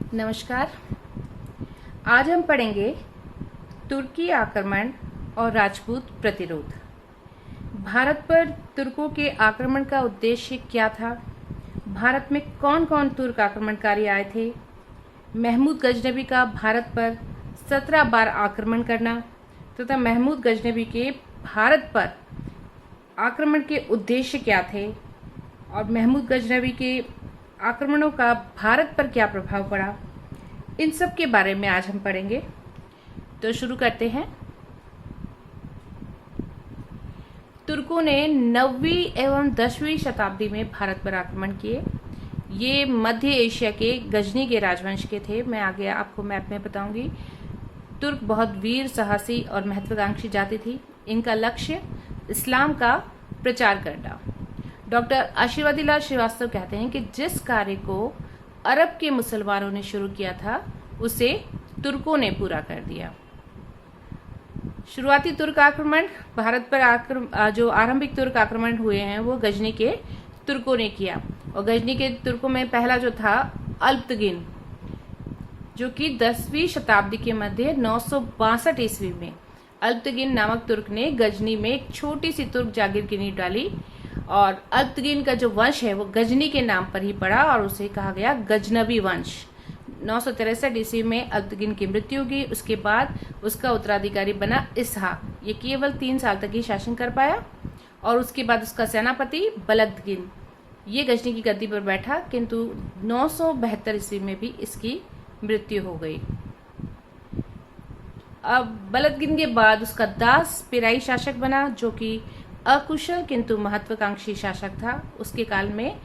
नमस्कार। आज हम पढ़ेंगे तुर्की आक्रमण और राजपूत प्रतिरोध। भारत पर तुर्कों के आक्रमण का उद्देश्य क्या था? भारत में कौन कौन तुर्क आक्रमणकारी आए थे? महमूद गजनबी का भारत पर 17 बार आक्रमण करना तथा महमूद गजनबी के भारत पर आक्रमण के उद्देश्य क्या थे और महमूद गजनबी के आक्रमणों का भारत पर क्या प्रभाव पड़ा, इन सब के बारे में आज हम पढ़ेंगे। तो शुरू करते हैं। तुर्कों ने 9वीं एवं 10वीं शताब्दी में भारत पर आक्रमण किए। ये मध्य एशिया के गजनी के राजवंश के थे। मैं आगे आपको मैप में बताऊंगी। तुर्क बहुत वीर, साहसी और महत्वाकांक्षी जाति थी। इनका लक्ष्य इस्लाम का प्रचार करना। डॉक्टर आशीर्वादीलाल श्रीवास्तव कहते हैं कि जिस कार्य को अरब के मुसलमानों ने शुरू किया था उसे तुर्कों ने पूरा कर दिया। शुरुआती तुर्क आक्रमण भारत पर जो आरंभिक तुर्क आक्रमण हुए हैं वो गजनी के तुर्कों ने किया। और गजनी के तुर्कों में पहला जो था अल्पतगिन, जो कि 10वीं शताब्दी के मध्य 962 ईस्वी में अल्पतगिन नामक तुर्क ने गजनी में एक छोटी सी तुर्क जागीर की नींव डाली। और अल्पतगिन का जो वंश है वो गजनी के नाम पर ही पड़ा और उसे कहा गया गजनबी वंश। 963 ईस्वी में अल्पतगिन की मृत्यु हुई। उसके बाद उसका उत्तराधिकारी बना इसहाक। ये केवल 3 साल तक ही शासन कर पाया और उसके बाद उसका सेनापति बलतगिन ये गजनी की गद्दी पर बैठा, किंतु 972 ईस्वी में भी इसकी मृत्यु हो गई। अब बलतगिन के बाद उसका दास पिराई शासक बना, जो कि अकुशल किंतु महत्वाकांक्षी शासक था। उसके काल में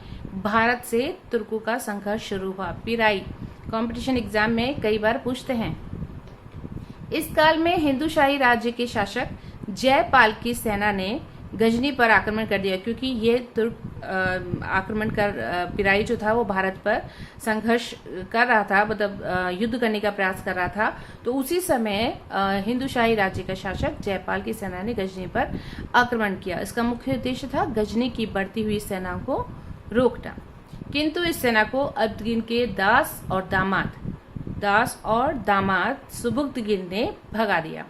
भारत से तुर्कों का संघर्ष शुरू हुआ। पिराई कंपटीशन एग्जाम में कई बार पूछते हैं। इस काल में हिंदू शाही राज्य के शासक जयपाल की सेना ने गजनी पर आक्रमण कर दिया, क्योंकि ये तुर्क आक्रमण कर पिराई जो था वो भारत पर संघर्ष कर रहा था, मतलब युद्ध करने का प्रयास कर रहा था। तो उसी समय हिंदू शाही राज्य का शासक जयपाल की सेना ने गजनी पर आक्रमण किया। इसका मुख्य उद्देश्य था गजनी की बढ़ती हुई सेना को रोकना, किंतु इस सेना को अल्पतगिन के दास और दामाद सुबुक्तगिन ने भगा दिया।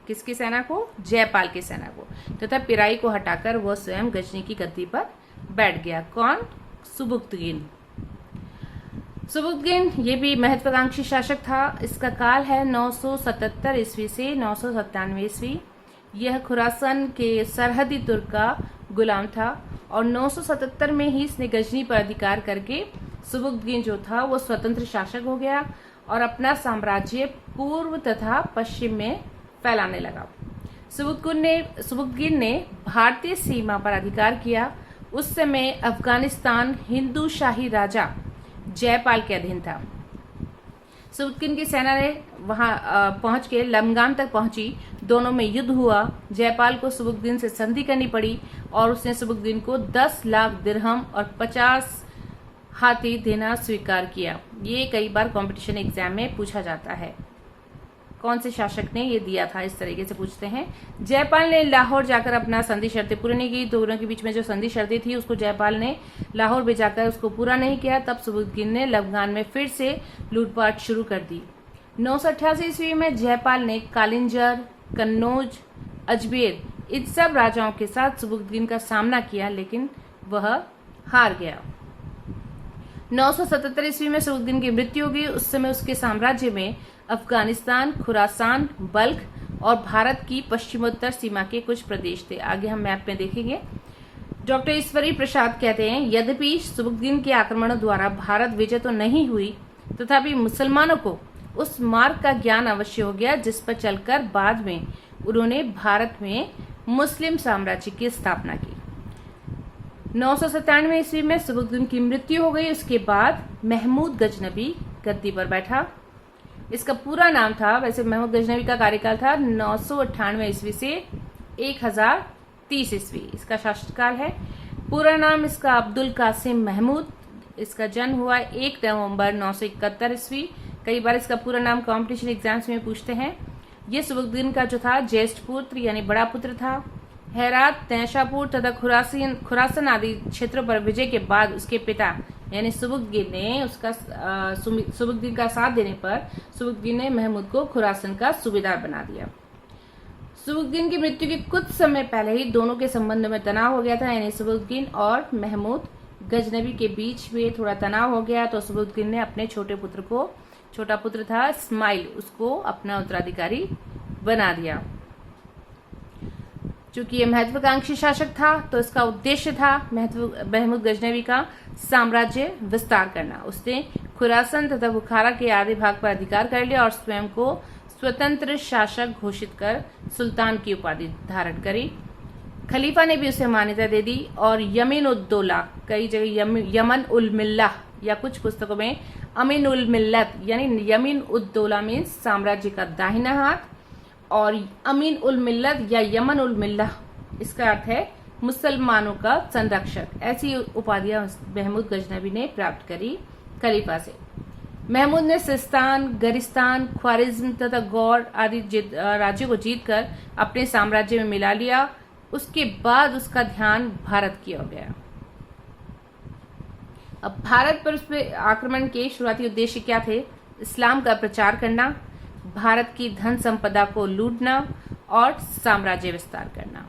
किसकी सेना को? जयपाल की सेना को। तथा पिराई को हटाकर वह स्वयं गजनी की गद्दी पर बैठ गया। कौन? सुबुक्तगिन। सुबुक्तगिन ये भी महत्वाकांक्षी शासक था। इसका काल है 977 ईस्वी से 997 ईस्वी। यह खुरासान के सरहदी तुर्क का गुलाम था और 977 में ही इसने गजनी पर अधिकार करके सुबुक्तगिन जो था वो स्वतंत्र शासक हो गया और अपना साम्राज्य पूर्व तथा पश्चिम में फैलाने लगा। सुबुक्तगिन ने भारतीय सीमा पर अधिकार किया। उस समय अफगानिस्तान हिंदू शाही राजा जयपाल के अधीन था। सुबुक्तगिन की सेना ने वहां पहुंच के लमगाम तक पहुंची। दोनों में युद्ध हुआ। जयपाल को सुबुक्तगिन से संधि करनी पड़ी और उसने सुबुक्तगिन को 10 लाख दिरहम और 50 हाथी देना स्वीकार किया। ये कई बार कंपटीशन एग्जाम में पूछा जाता है, कौन से शासक ने ये दिया था, इस तरीके से पूछते हैं। जयपाल ने लाहौर जाकर अपना संधि शर्तें पूरी नहीं की। दोनों के बीच में जो संधि शर्तें थी उसको जयपाल ने लाहौर भेजाकर उसको पूरा नहीं किया। तब सुबुक्तगिन ने लमगान में फिर से लूटपाट शुरू कर दी। 988 ईस्वी में जयपाल ने कालिंजर, कन्नौज, अजमेर इन सब राजाओं के साथ सुबुक्तगिन का सामना किया, लेकिन वह हार गया। 977 ईस्वी में सुबुक्तगिन की मृत्यु हो गई। उस समय उसके साम्राज्य में अफगानिस्तान, खुरासान, बल्ख और भारत की पश्चिमोत्तर सीमा के कुछ प्रदेश थे। आगे हम मैप में देखेंगे। डॉक्टर ईश्वरी प्रसाद कहते हैं, यद्यपि सुबुक्तगिन के आक्रमणों द्वारा भारत विजय तो नहीं हुई, तथापि मुसलमानों को उस मार्ग का ज्ञान अवश्य हो गया जिस पर चलकर बाद में उन्होंने भारत में मुस्लिम साम्राज्य की स्थापना की। 997 ईस्वी में सुबुक्तगिन की मृत्यु हो गई। उसके बाद महमूद गजनबी गद्दी पर बैठा। इसका पूरा नाम था, वैसे महमूद गजनबी का कार्यकाल था 998 ईस्वी से 1030 ईस्वी इसका शासनकाल है। पूरा नाम इसका अब्दुल कासिम महमूद। इसका जन्म हुआ 1 नवंबर 971 ईस्वी। कई बार इसका पूरा नाम कॉम्पिटिशन एग्जाम्स में पूछते हैं। ये सुबुक्तगिन का जो था ज्येष्ठ पुत्र यानी बड़ा पुत्र था। हेरात, तैशापुर तथा खुरासन आदि क्षेत्रों पर विजय के बाद उसके पिता यानी सुबुक्तगीन ने उसका सुबुक्तगीन का साथ देने पर सुबुक्तगीन ने महमूद को खुरासन का सूबेदार बना दिया। सुबुक्तगीन की मृत्यु के कुछ समय पहले ही दोनों के संबंध में तनाव हो गया था, यानी सुबुक्तगीन और महमूद गजनबी के बीच में थोड़ा तनाव हो गया। तो सुबुक्तगीन ने अपने छोटा पुत्र था इस्माइल, उसको अपना उत्तराधिकारी बना दिया। चूंकि ये महत्वाकांक्षी शासक था तो इसका उद्देश्य था महमूद गजनबी का साम्राज्य विस्तार करना। उसने खुरासन तथा बुखारा के आधे भाग पर अधिकार कर लिया और स्वयं को स्वतंत्र शासक घोषित कर सुल्तान की उपाधि धारण करी। खलीफा ने भी उसे मान्यता दे दी और यमीन उद्दौला, कई जगह यमन उल मिल्ला या कुछ पुस्तकों में अमीन उल मिल्लत यानी यमीन उद्दौला में साम्राज्य का दाहिना हाथ और अमीन उल मिल्लत या यमन उल मिल्ला इसका अर्थ है मुसलमानों का संरक्षक। ऐसी उपाधियां महमूद गजनबी ने प्राप्त करी खलीफा से। महमूद ने सिस्तान, गरिस्तान, ख्वारिज्म तथा गौर आदि राज्यों को जीतकर अपने साम्राज्य में मिला लिया। उसके बाद उसका ध्यान भारत की ओर गया। अब भारत पर उस पर आक्रमण के शुरुआती उद्देश्य क्या थे? इस्लाम का प्रचार करना, भारत की धन संपदा को लूटना और साम्राज्य विस्तार करना।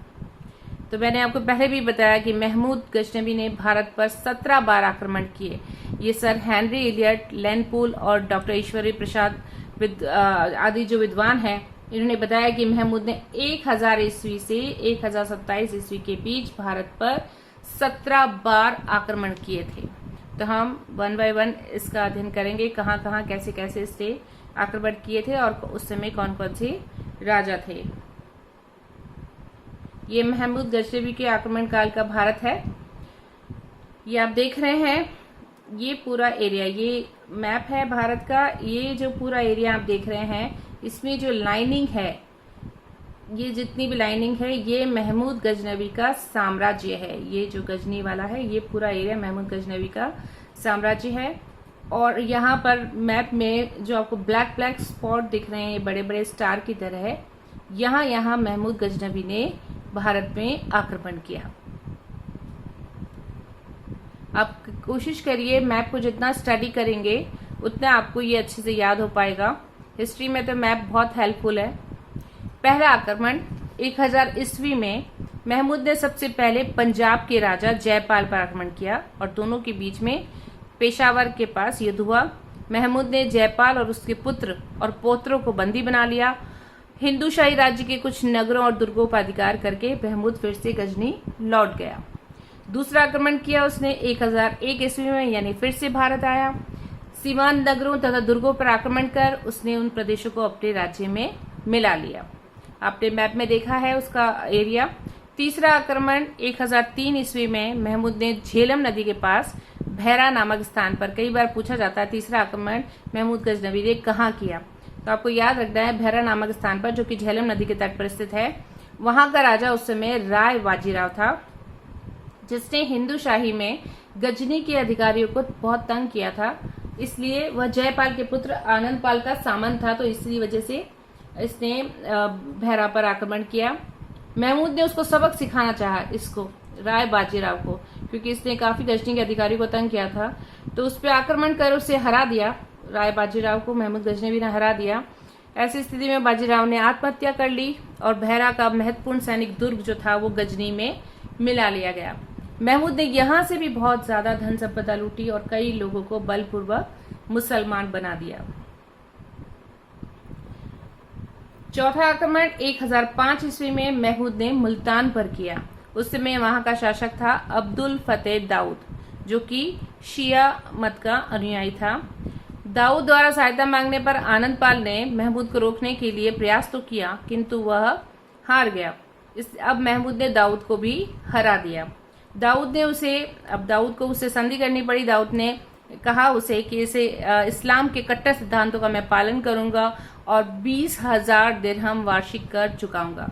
तो मैंने आपको पहले भी बताया कि महमूद गजनबी ने भारत पर 17 बार आक्रमण किए। ये सर हेनरी इलियट, लैंडपूल और डॉक्टर ईश्वरी प्रसाद आदि जो विद्वान हैं, इन्होंने बताया कि महमूद ने 1000 ईस्वी से 1027 ईस्वी के बीच भारत पर 17 बार आक्रमण किए थे। तो हम 1 बाय 1 इसका अध्ययन करेंगे, कहाँ कहाँ कैसे कैसे इससे आक्रमण किए थे और उस समय कौन कौन से राजा थे। ये महमूद गजनबी के आक्रमण काल का भारत है। ये आप देख रहे हैं, ये पूरा एरिया, ये मैप है भारत का। ये जो पूरा एरिया आप देख रहे हैं, इसमें जो लाइनिंग है, ये जितनी भी लाइनिंग है, ये महमूद गजनबी का साम्राज्य है। ये जो गजनी वाला है, ये पूरा एरिया महमूद गजनबी का साम्राज्य है। और यहाँ पर मैप में जो आपको ब्लैक ब्लैक स्पॉट दिख रहे हैं, ये बड़े बड़े स्टार की तरह है, यहाँ महमूद गजनबी ने भारत में आक्रमण किया। आप कोशिश करिए, मैप को जितना स्टडी करेंगे उतना आपको ये अच्छे से याद हो पाएगा। हिस्ट्री में तो मैप बहुत हेल्पफुल है। पहला आक्रमण 1000 ईस्वी में महमूद ने सबसे पहले पंजाब के राजा जयपाल पर आक्रमण किया और दोनों के बीच में पेशावर के पास युद्ध हुआ। महमूद ने जयपाल और उसके पुत्र और पौत्रों को बंदी बना लिया। हिंदू शाही राज्य के कुछ नगरों और दुर्गों पर अधिकार करके महमूद फिर से गजनी लौट गया। दूसरा आक्रमण किया उसने 1001 ईस्वी में, यानी फिर से भारत आया। सीमांत नगरों तथा दुर्गों पर आक्रमण कर उसने उन प्रदेशों को अपने राज्य में मिला लिया। आपने मैप में देखा है उसका एरिया। तीसरा आक्रमण 1003 ईस्वी में महमूद ने झेलम नदी के पास भैरा नामक स्थान पर, कई बार पूछा जाता है तीसरा आक्रमण महमूद गजनबी ने कहाँ किया, तो आपको याद रखना है भैरा नामक स्थान पर, जो कि झेलम नदी के तट पर स्थित है। वहां का राजा उस समय राय बाजीराव था, जिसने हिंदू शाही में गजनी के अधिकारियों को बहुत तंग किया था। इसलिए वह जयपाल के पुत्र आनंदपाल का सामंत था, तो इसी वजह से इसने भैरा पर आक्रमण किया। महमूद ने उसको सबक सिखाना चाहा, इसको राय बाजीराव को, क्योंकि इसने काफी गजनी के अधिकारी को तंग किया था, तो उस पर आक्रमण कर उसे हरा दिया। राय बाजीराव को महमूद गजनबी ने हरा दिया। ऐसी स्थिति में बाजीराव ने आत्महत्या कर ली और भैरा का महत्वपूर्ण सैनिक दुर्ग जो था वो गजनी में मिला लिया गया। महमूद ने यहाँ से भी बहुत ज्यादा धन संपदा लूटी और कई लोगों को बलपूर्वक मुसलमान बना दिया। चौथा आक्रमण 1005 ईस्वी में महमूद ने मुल्तान पर किया। उस समय वहां का शासक था अब्दुल फतेह दाऊद, जो कि शिया मत का अनुयायी था। दाऊद द्वारा सहायता मांगने पर आनंदपाल ने महमूद को रोकने के लिए प्रयास तो किया, किंतु वह हार गया। अब महमूद ने दाऊद को भी हरा दिया। दाऊद को उसे संधि करनी पड़ी। दाऊद ने कहा उसे कि इसे इस्लाम के कट्टर सिद्धांतों का मैं पालन करूंगा और 20,000 दिरहम वार्षिक कर चुकाऊंगा।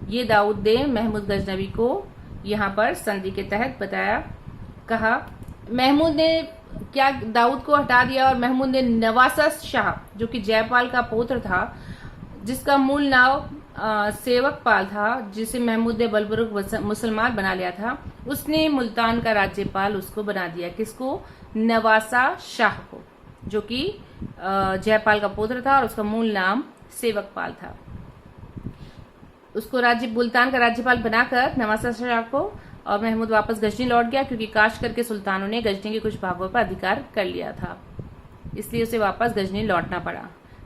ये दाऊद ने महमूद गजनबी को यहाँ पर संधि के तहत बताया, कहा। महमूद ने क्या दाऊद को हटा दिया और महमूद ने नवासा शाह, जो कि जयपाल का पौत्र था, जिसका मूल नाम सेवकपाल था, जिसे महमूद ने बलपूर्वक मुसलमान बना लिया था, उसने मुल्तान का राज्यपाल उसको बना दिया। किसको? नवासा शाह को, जो कि जयपाल का पुत्र था और उसका मूल नाम सेवकपाल था। उसको मुल्तान का राज्यपाल बनाकर नवासा शाह को, और महमूद वापस गजनी लौट गया क्योंकि काशगर के सुल्तानों ने गजनी के कुछ भागों पर अधिकार कर लिया था, इसलिए उसे वापस गजनी लौटना पड़ा।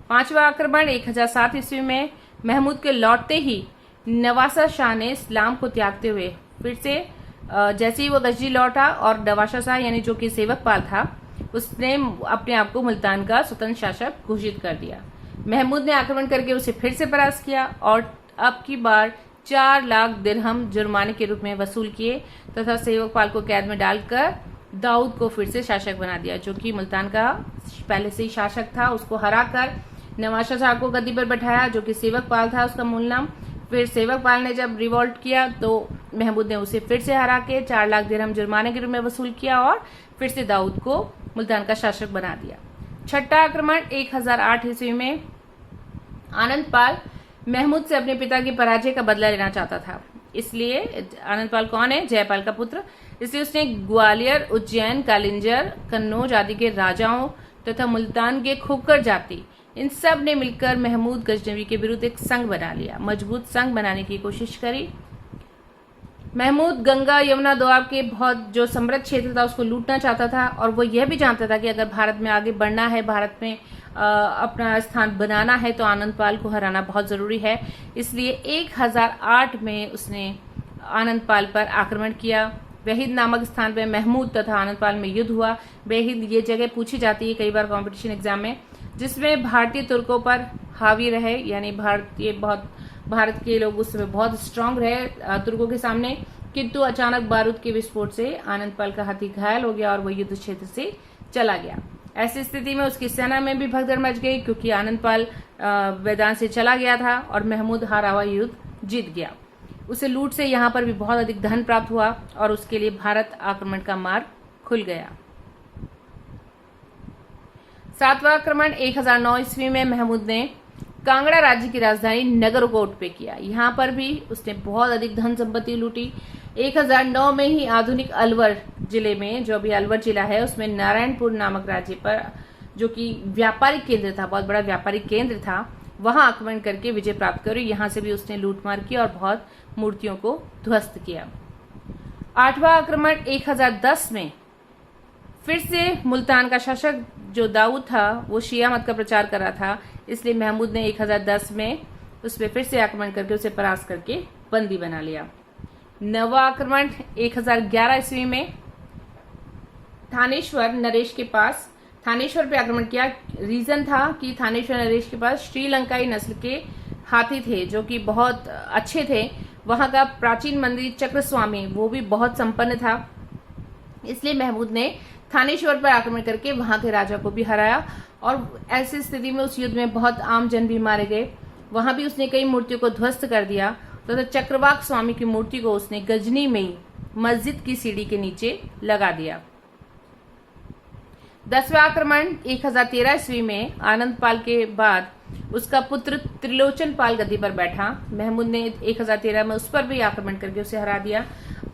पांचवा आक्रमण 1007 ईस्वी में महमूद के लौटते ही नवासा शाह ने इस्लाम को त्यागते हुए फिर से जैसे ही वो गजनी लौटा, और नवासा शाह यानी जो कि सेवकपाल था, उसने अपने आप को मुल्तान का स्वतंत्र शासक घोषित कर दिया। महमूद ने आक्रमण करके उसे फिर से परास्त किया और अब की बार 4 लाख दिरहम जुर्माने के रूप में वसूल किए तथा सेवकपाल को कैद में डालकर दाऊद को फिर से शासक बना दिया, जो कि मुल्तान का पहले से ही शासक था। उसको हराकर नवासा शाह को गद्दी पर बैठाया, जो कि सेवकपाल था उसका मूल नाम। फिर सेवकपाल ने जब रिवोल्ट किया तो महमूद ने उसे फिर से हरा के 4 लाख दिरहम जुर्माने के रूप में वसूल किया और फिर से दाऊद को मुल्तान का शासक बना दिया। छठा आक्रमण 1008 ईस्वी में आनंदपाल महमूद से अपने पिता की पराजय का बदला लेना चाहता था। इसलिए आनंदपाल कौन है? जयपाल का पुत्र। इसलिए उसने ग्वालियर, उज्जैन, कालिंजर, कन्नौज आदि के राजाओं तथा मुल्तान के खूबकर जाति, इन सब ने मिलकर महमूद गजनवी के विरुद्ध एक संघ बना लिया, मजबूत संघ बनाने की कोशिश करी। महमूद गंगा यमुना दोआब के बहुत जो समृद्ध क्षेत्र था उसको लूटना चाहता था, और वो यह भी जानता था कि अगर भारत में आगे बढ़ना है, भारत में अपना स्थान बनाना है, तो आनंदपाल को हराना बहुत जरूरी है। इसलिए 1008 में उसने आनंदपाल पर आक्रमण किया। वेहिद नामक स्थान पर महमूद तथा आनंदपाल में युद्ध हुआ। वेहिद ये जगह पूछी जाती है कई बार कंपटीशन एग्जाम में, जिसमें भारतीय तुर्कों पर हावी रहे, यानी भारत के लोग उस समय बहुत स्ट्रांग रहे तुर्कों के सामने, किंतु अचानक बारूद के विस्फोट से आनंदपाल का हाथी घायल हो गया और वह युद्ध क्षेत्र से चला गया। ऐसी स्थिति में उसकी सेना में भी भगदड़ मच गई, क्योंकि आनंदपाल मैदान से चला गया था और महमूद हारा हुआ युद्ध जीत गया। उसे लूट से यहाँ पर भी बहुत अधिक धन प्राप्त हुआ और उसके लिए भारत आक्रमण का मार्ग खुल गया। सातवां आक्रमण 1009 ईस्वी में महमूद ने कांगड़ा राज्य की राजधानी नगरकोट पे किया। यहाँ पर भी उसने बहुत अधिक धन संपत्ति लूटी। 1009 में ही आधुनिक अलवर जिले में, जो अभी अलवर जिला है, उसमें नारायणपुर नामक राज्य पर, जो कि व्यापारिक केंद्र था, बहुत बड़ा व्यापारिक केंद्र था, वहां आक्रमण करके विजय प्राप्त करी। यहाँ से भी उसने लूटमार की और बहुत मूर्तियों को ध्वस्त किया। आठवां आक्रमण 1010 में फिर से मुल्तान का शासक जो दाऊद था वो शिया मत का प्रचार कर रहा था, इसलिए महमूद ने 1010 में उस पर फिर से आक्रमण करके उसे परास्त करके बंदी बना लिया। नवा आक्रमण 1011 ईस्वी में थानेश्वर नरेश के पास, थानेश्वर पे आक्रमण किया। रीजन था कि थानेश्वर नरेश के पास श्रीलंकाई नस्ल के हाथी थे जो कि बहुत अच्छे थे। वहां का प्राचीन मंदिर चक्रस्वामी वो भी बहुत संपन्न था, इसलिए महमूद ने थानेश्वर पर आक्रमण करके वहां के राजा को भी हराया। और ऐसी स्थिति में उस युद्ध में बहुत आम जन भी मारे गए। वहां भी उसने कई मूर्तियों को ध्वस्त कर दिया तथा चक्रवाक स्वामी की मूर्ति को उसने गजनी में ही मस्जिद की सीढ़ी के नीचे लगा दिया। 10वां आक्रमण 1013 ईस्वी में आनंदपाल के बाद उसका पुत्र त्रिलोचन पाल गद्दी पर बैठा। महमूद ने 1013 में उस पर भी आक्रमण करके उसे हरा दिया।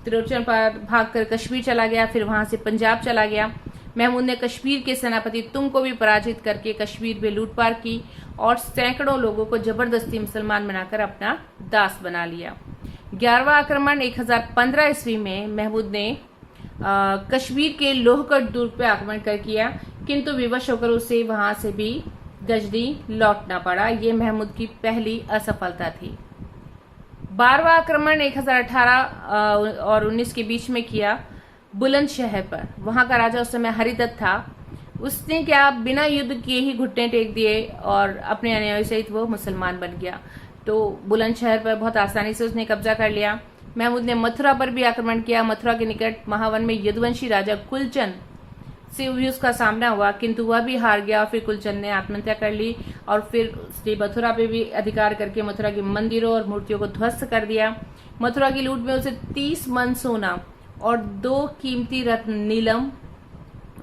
त्रिलोचन पाल भागकर कश्मीर चला गया, फिर वहां से पंजाब चला गया। महमूद ने कश्मीर के सेनापति तुंग को भी पराजित करके कश्मीर में लूटपाट की और सैकड़ों लोगों को जबरदस्ती मुसलमान बनाकर अपना दास बना लिया। 11वां आक्रमण 1015 ईस्वी में महमूद ने कश्मीर के लोहगढ़ दुर्ग पर आक्रमण कर किया, किंतु विवश होकर उसे वहां से भी गजनी लौटना पड़ा। ये महमूद की पहली असफलता थी। 12वां आक्रमण 1018 और 19 के बीच में किया बुलंदशहर पर। वहां का राजा उस समय हरिदत्त था। उसने क्या बिना युद्ध किए ही घुटने टेक दिए और अपने अनुयायी सहित वो मुसलमान बन गया। तो बुलंदशहर पर बहुत आसानी से उसने कब्जा कर लिया। महमूद ने मथुरा पर भी आक्रमण किया। मथुरा के निकट महावन में यदुवंशी राजा कुलचंद से भी उसका सामना हुआ, किंतु वह भी हार गया। फिर कुलचंद ने आत्महत्या कर ली और फिर उसने मथुरा पे भी अधिकार करके मथुरा के मंदिरों और मूर्तियों को ध्वस्त कर दिया। मथुरा की लूट में उसे 30 मन सोना और 2 कीमती रत्न नीलम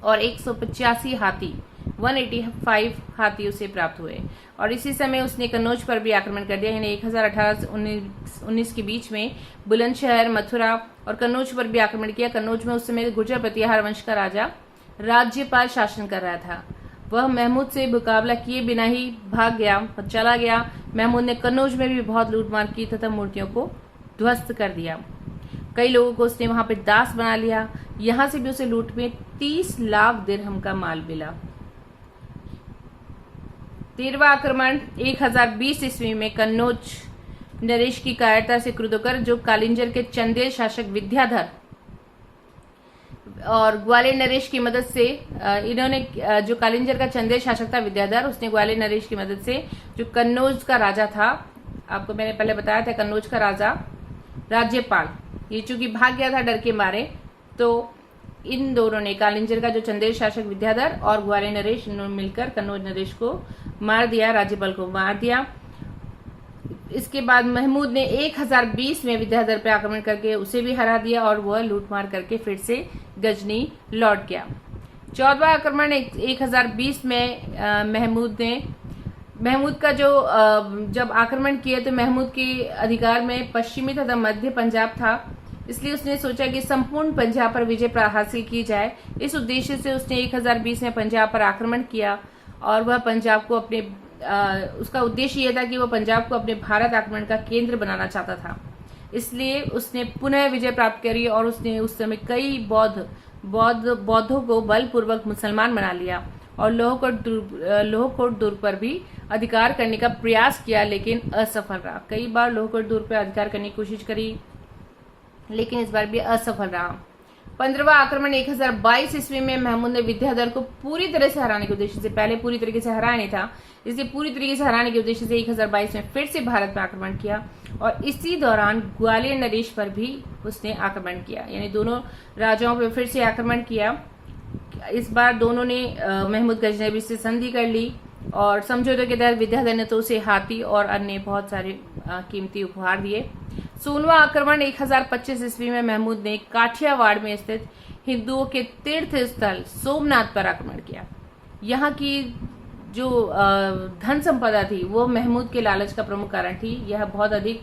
और 185 हाथी 185 हाथी उसे प्राप्त हुए। और इसी समय उसने कन्नौज पर भी आक्रमण कर दिया। यानी 1018 से 19 के बीच में बुलंदशहर, मथुरा और कन्नौज पर भी आक्रमण किया। कन्नौज में उस समय गुर्जर प्रतिहार वंश का राजा राज्यपाल शासन कर रहा था। वह महमूद से मुकाबला किए बिना ही भाग गया और चला गया। महमूद ने कन्नौज में भी बहुत लूटमार की तथा मूर्तियों को ध्वस्त कर दिया। कई लोगों को उसने वहां पर दास बना लिया। यहां से भी उसे लूट में 30 लाख दिरहम का माल मिला। 13वां आक्रमण 1020 ईस्वी में कन्नौज नरेश की कायरता से क्रुद्ध होकर जो कालिंजर के चंदेल शासक विद्याधर और ग्वालियर नरेश की मदद से इन्होंने जो कालिंजर का चंदेल शासक था विद्याधर, उसने ग्वालियर नरेश की मदद से जो कन्नौज का राजा था, आपको मैंने पहले बताया था कन्नौज का राजा राज्यपाल, ये चूंकि भाग गया था डर के मारे, तो इन दोनों ने कालिंजर का जो चंदेल शासक विद्याधर और ग्वालियर नरेश इन्होंने मिलकर कन्नौज नरेश को मार दिया, राज्यपाल को मार दिया। इसके बाद महमूद ने 1020 में विद्याधर पर आक्रमण करके उसे भी हरा दिया और वह लूटमार करके फिर से गजनी लौट गया। 14वां आक्रमण 1020 में महमूद का जो जब आक्रमण किया तो महमूद के अधिकार में पश्चिमी तथा मध्य पंजाब था, इसलिए उसने सोचा कि संपूर्ण पंजाब पर विजय हासिल की जाए। इस उद्देश्य से उसने 1020 में पंजाब पर आक्रमण किया और वह पंजाब को अपने उसका उद्देश्य यह था कि वह पंजाब को अपने भारत आक्रमण का केंद्र बनाना चाहता था। इसलिए उसने पुनः विजय प्राप्त करी और उसने उस समय कई बौद्धों को बलपूर्वक मुसलमान बना लिया और लोहकोट दुर्ग पर भी अधिकार करने का प्रयास किया, लेकिन असफल रहा। कई बार लोहकोट दुर्ग पर अधिकार करने की कोशिश करी, लेकिन इस बार भी असफल रहा। 15वां आक्रमण 1022 ईस्वी में महमूद ने विद्याधर को पूरी तरह से हराने के उद्देश्य से, पहले पूरी तरीके से हराया नहीं था, इसलिए पूरी तरीके से हराने के उद्देश्य से 1022 में फिर से भारत पर आक्रमण किया और इसी दौरान ग्वालियर नरेश पर भी उसने आक्रमण किया, यानी दोनों राजाओं पर फिर से आक्रमण किया। इस बार दोनों ने महमूद गजनवी से संधि कर ली और समझौते के तहत विद्याधर ने तो उसे हाथी और अन्य बहुत सारे कीमती उपहार दिए। 16वां आक्रमण 1025 ईस्वी में महमूद ने काठियावाड़ में स्थित हिंदुओं के तीर्थ स्थल सोमनाथ पर आक्रमण किया। यहाँ की जो धन संपदा थी वो महमूद के लालच का प्रमुख कारण थी। यह बहुत अधिक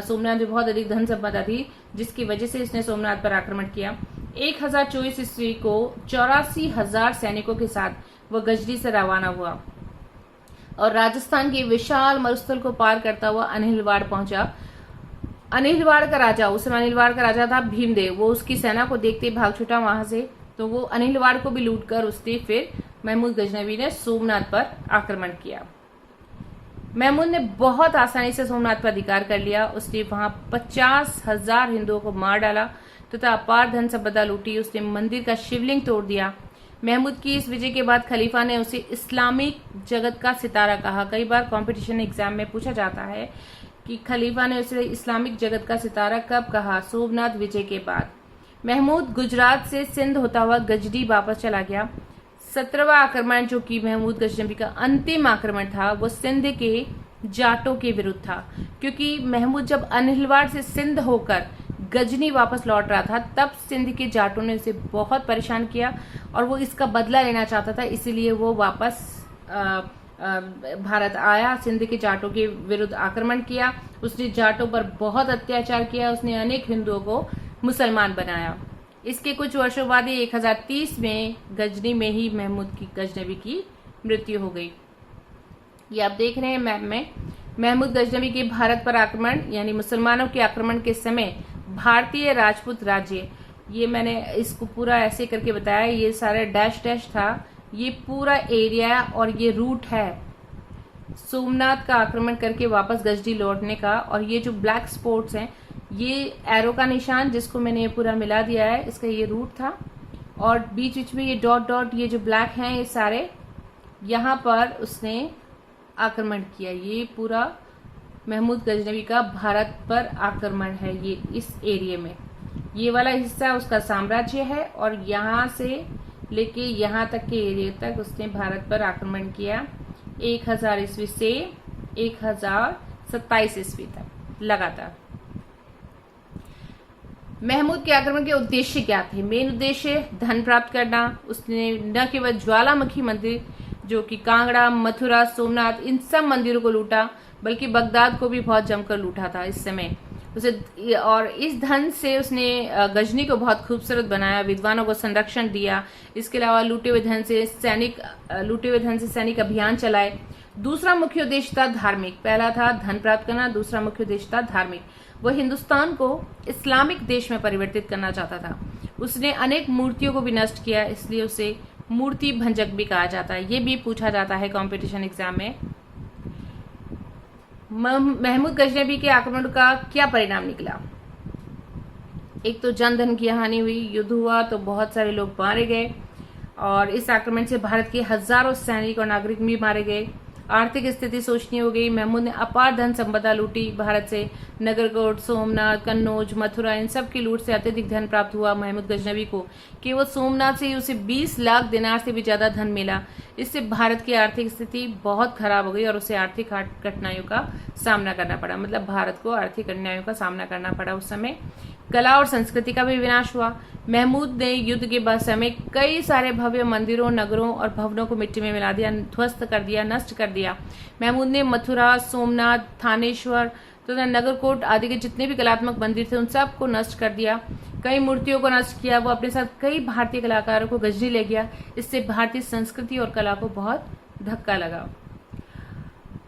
सोमनाथ में बहुत अधिक धन संपदा थी, जिसकी वजह से इसने सोमनाथ पर आक्रमण किया। 1024 ईस्वी को 84,000 सैनिकों के साथ वह गजनी से रवाना हुआ और राजस्थान के विशाल मरुस्थल को पार करता हुआ अनिलवाड़ पहुंचा। अनिलवाड़ का राजा, उस समय अनिलवाड़ का राजा था भीमदेव, वो उसकी सेना को देखते भाग छूटा वहां से, तो वो अनिलवाड़ को भी लूटकर उसने फिर महमूद गजनवी ने सोमनाथ पर आक्रमण किया। महमूद ने बहुत आसानी से सोमनाथ पर अधिकार कर लिया। उसने वहां 50,000 हिंदुओं को मार डाला तथा अपार धन संपदा लूटी। उसने मंदिर का शिवलिंग तोड़ दिया। महमूद की इस विजय के बाद खलीफा ने उसे इस्लामिक जगत का सितारा कहा। कई बार कंपटीशन एग्जाम में पूछा जाता है कि खलीफा ने उसे इस्लामिक जगत का सितारा कब कहा? सोमनाथ विजय के बाद। महमूद गुजरात से सिंध होता हुआ गजनी वापस चला गया। 17वां आक्रमण, जो कि महमूद गजनवी का अंतिम आक्रमण था, वो सिंध के जाटों के विरुद्ध था, क्योंकि महमूद जब अनिलवाड़ से सिंध होकर गजनी वापस लौट रहा था, तब सिंध के जाटों ने उसे बहुत परेशान किया और वो इसका बदला लेना चाहता था। इसीलिए वो वापस भारत आया, सिंध के जाटों के विरुद्ध आक्रमण किया। उसने जाटों पर बहुत अत्याचार किया। उसने अनेक हिंदुओं को मुसलमान बनाया। इसके कुछ वर्षों बाद ही 1030 में गजनी में ही महमूद की गजनवी की मृत्यु हो गई। ये आप देख रहे हैं मैप में, महमूद गजनवी के भारत पर आक्रमण यानी मुसलमानों के आक्रमण के समय भारतीय राजपूत राज्य, ये मैंने इसको पूरा ऐसे करके बताया, ये सारा डैश डैश था, ये पूरा एरिया और ये रूट है सोमनाथ का आक्रमण करके वापस गजनी लौटने का। और ये जो ब्लैक स्पॉट्स हैं, ये एरो का निशान जिसको मैंने ये पूरा मिला दिया है, इसका ये रूट था। और बीच बीच में ये डॉट डॉट, ये जो ब्लैक हैं, ये सारे यहाँ पर उसने आक्रमण किया। ये पूरा महमूद गजनवी का भारत पर आक्रमण है। ये इस एरिया में ये वाला हिस्सा उसका साम्राज्य है और यहाँ से लेके यहाँ तक के एरिया तक उसने भारत पर आक्रमण किया 1000 ईस्वी से 1027 ईस्वी तक लगातार। महमूद के आक्रमण के उद्देश्य क्या थे? मेन उद्देश्य धन प्राप्त करना। उसने न केवल ज्वालामुखी मंदिर, जो कि कांगड़ा, मथुरा, सोमनाथ, इन सब मंदिरों को लूटा, बल्कि बगदाद को भी बहुत जमकर लूटा था इस समय। और इस धन से उसने गजनी को बहुत खूबसूरत बनाया, विद्वानों को संरक्षण दिया। इसके अलावा लूटे हुए धन से सैनिक अभियान चलाए। दूसरा मुख्य उद्देश्य था धार्मिक। पहला था धन प्राप्त करना, दूसरा मुख्य उद्देश्य था धार्मिक। वह हिंदुस्तान को इस्लामिक देश में परिवर्तित करना चाहता था। उसने अनेक मूर्तियों को भी नष्ट किया, इसलिए उसे मूर्ति भंजक भी कहा जाता है। ये भी पूछा जाता है कंपटीशन एग्जाम में। महमूद गजनबी के आक्रमण का क्या परिणाम निकला? एक तो जनधन की हानि हुई, युद्ध हुआ तो बहुत सारे लोग मारे गए, और इस आक्रमण से भारत के हजारों सैनिक और नागरिक भी मारे गए। आर्थिक स्थिति शोचनीय हो गई। महमूद ने अपार धन संपदा लूटी भारत से। नगरकोट, सोमनाथ, कन्नौज, मथुरा, इन सब की लूट से अत्यधिक धन प्राप्त हुआ महमूद गजनबी को। केवल सोमनाथ से ही उसे 20 लाख दिनार से भी ज्यादा धन मिला। इससे भारत की आर्थिक स्थिति बहुत खराब हो गई और उसे आर्थिक कठिनाइयों का सामना करना पड़ा। मतलब भारत को आर्थिक कठिनाइयों का सामना करना पड़ा उस समय। कला और संस्कृति का भी विनाश हुआ। महमूद ने युद्ध के बाद समय कई सारे भव्य मंदिरों, नगरों और भवनों को मिट्टी में मिला दिया, ध्वस्त कर दिया, नष्ट कर दिया। महमूद ने मथुरा, सोमनाथ, थानेश्वर तथा नगरकोट आदि के जितने भी कलात्मक मंदिर थे उन सब को नष्ट कर दिया। कई मूर्तियों को नष्ट किया। वो अपने साथ कई भारतीय कलाकारों को गजनी ले गया। इससे भारतीय संस्कृति और कला को बहुत धक्का लगा।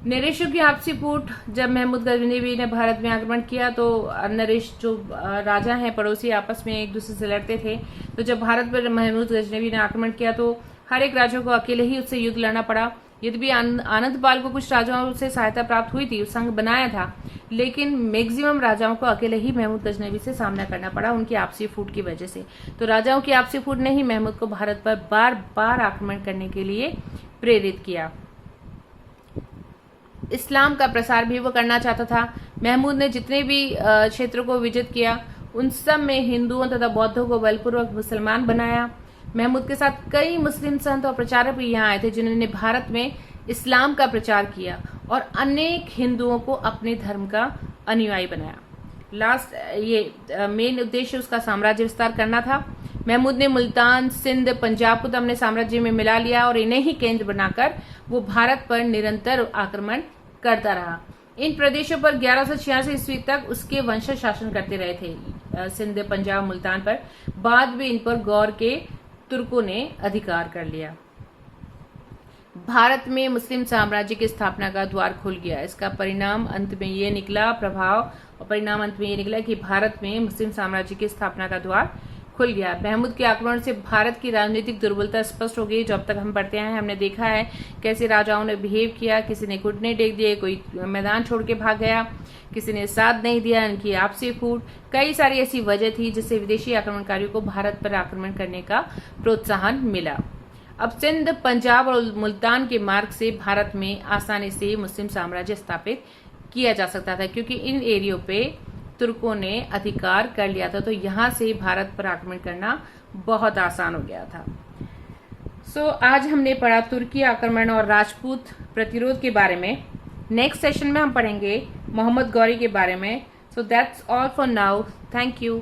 नरेशों की आपसी फूट। जब महमूद गजनवी ने भारत में आक्रमण किया तो नरेश जो राजा हैं पड़ोसी आपस में एक दूसरे से लड़ते थे। तो जब भारत पर महमूद गजनवी ने आक्रमण किया तो हर एक राजा को अकेले ही उससे युद्ध लड़ना पड़ा। यद्यपि आनंदपाल को कुछ राजाओं से सहायता प्राप्त हुई थी, संघ बनाया था, लेकिन मैक्सिमम राजाओं को अकेले ही महमूद गजनवी से सामना करना पड़ा उनकी आपसी फूट की वजह से। तो राजाओं की आपसी फूट ने ही महमूद को भारत पर बार बार आक्रमण करने के लिए प्रेरित किया। इस्लाम का प्रसार भी वो करना चाहता था। महमूद ने जितने भी क्षेत्रों को विजित किया उन सब में हिंदुओं तथा बौद्धों को बलपूर्वक मुसलमान बनाया। महमूद के साथ कई मुस्लिम संत और प्रचारक भी यहाँ आए थे जिन्होंने भारत में इस्लाम का प्रचार किया और अनेक हिंदुओं को अपने धर्म का अनुयायी बनाया। ये मेन उद्देश्य उसका साम्राज्य विस्तार करना था। महमूद ने मुल्तान, सिंध, पंजाब को तो अपने साम्राज्य में मिला लिया और इन्हें ही केंद्र बनाकर वो भारत पर निरंतर आक्रमण करता रहा। इन प्रदेशों पर 1186 ईस्वी तक उसके वंशज शासन करते रहे थे, सिंध, पंजाब, मुल्तान पर। बाद में इन पर गौर के तुर्कों ने अधिकार कर लिया। भारत में मुस्लिम साम्राज्य की स्थापना का द्वार खुल गया। इसका परिणाम अंत में ये निकला कि भारत में मुस्लिम साम्राज्य की स्थापना का द्वार खुल गया। महमूद के आक्रमण से भारत की राजनीतिक दुर्बलता स्पष्ट हो गई। जो अब तक हम पढ़ते हैं हमने देखा है कैसे राजाओं ने बिहेव किया। किसी ने घुटने टेक दिए, कोई मैदान छोड़ के भाग गया, किसी ने साथ नहीं दिया, इनकी आपसी फूट, कई सारी ऐसी वजह थी जिससे विदेशी आक्रमणकारियों को भारत पर आक्रमण करने का प्रोत्साहन मिला। अब सिंध, पंजाब और मुल्तान के मार्ग से भारत में आसानी से मुस्लिम साम्राज्य स्थापित किया जा सकता था क्योंकि इन एरियो पे तुर्कों ने अधिकार कर लिया था। तो यहाँ से भारत पर आक्रमण करना बहुत आसान हो गया था। आज हमने पढ़ा तुर्की आक्रमण और राजपूत प्रतिरोध के बारे में। नेक्स्ट सेशन में हम पढ़ेंगे मोहम्मद गौरी के बारे में। That's all for now. Thank you.